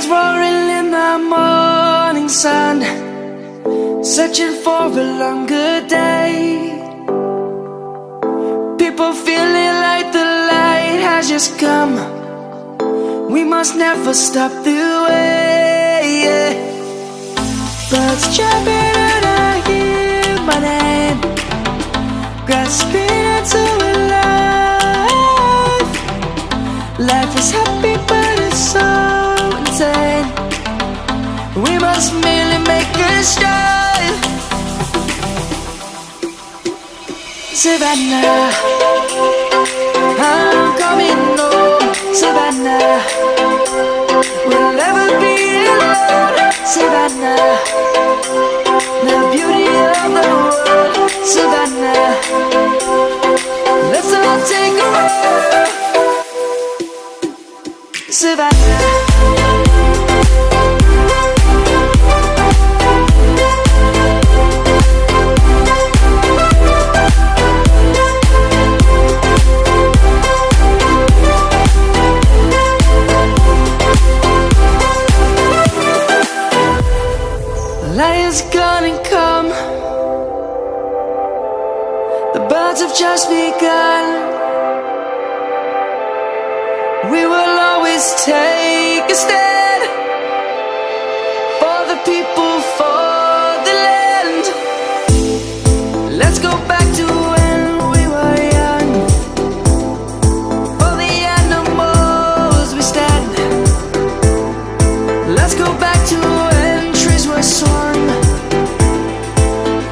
Lions roaring in the morning sun, searching for a longer day. People feeling like the light has just come. We must never stop the way. Birds chirping and I hear my name, grasping into a life. Life is happy but it's so insane. We must merely make a start. Savannah, I'm coming home. Savannah, we'll never be alone. Savannah, the beauty of the world. Savannah, let's all take a walk. Savannah, Lion's gonna come. The birds have just begun. We will always take a stand for the people, for the land. Let's go back to when we were young. For the animals we stand. Let's go back to when trees were swung.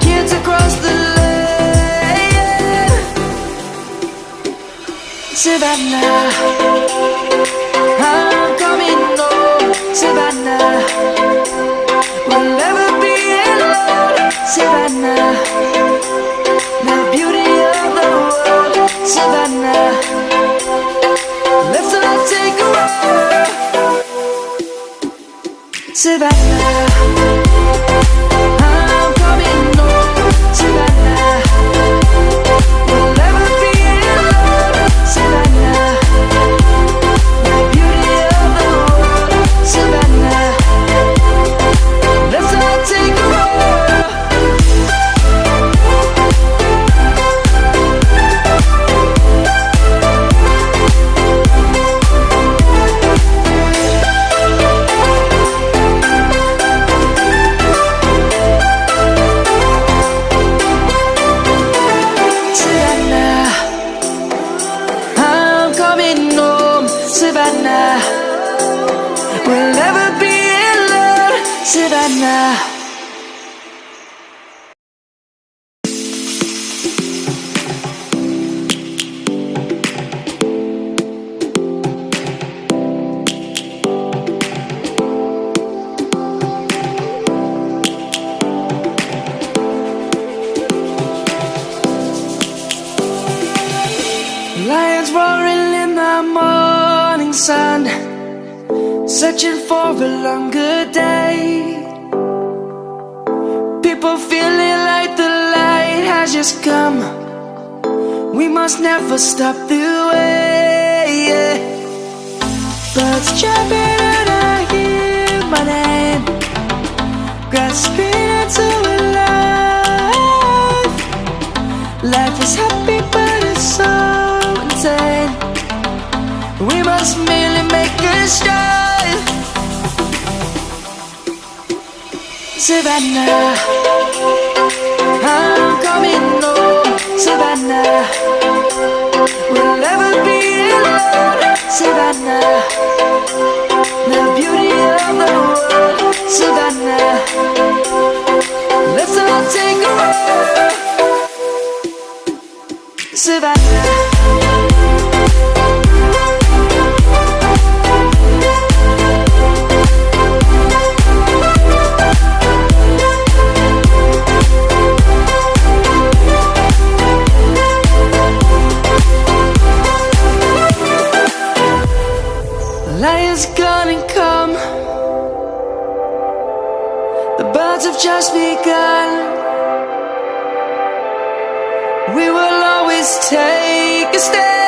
Kids across the land. Savannah, I'm coming home. Savannah, we'll never be alone. Savannah, the beauty of the world. Savannah, let's all take a walk. Savannah, I'm coming home. Savannah, we'll never be alone. Savannah, the beauty of the world. Savannah, let's all take a walk. Savannah, we'll never be alone. Savannah. Lions roaring in the morning sun, searching for a longer day. People feeling like the light has just come. We must never stop the way. Birds chirping and I hear my name, grasping into a life. Life is happy but it's so insane. We must merely make a start. Savannah, I'm coming home. Savannah, we'll never be alone. Savannah, the beauty of the world. Savannah, let's all take a walk. Savannah, Lion's gonna come. The birds have just begun. We will always take a stand.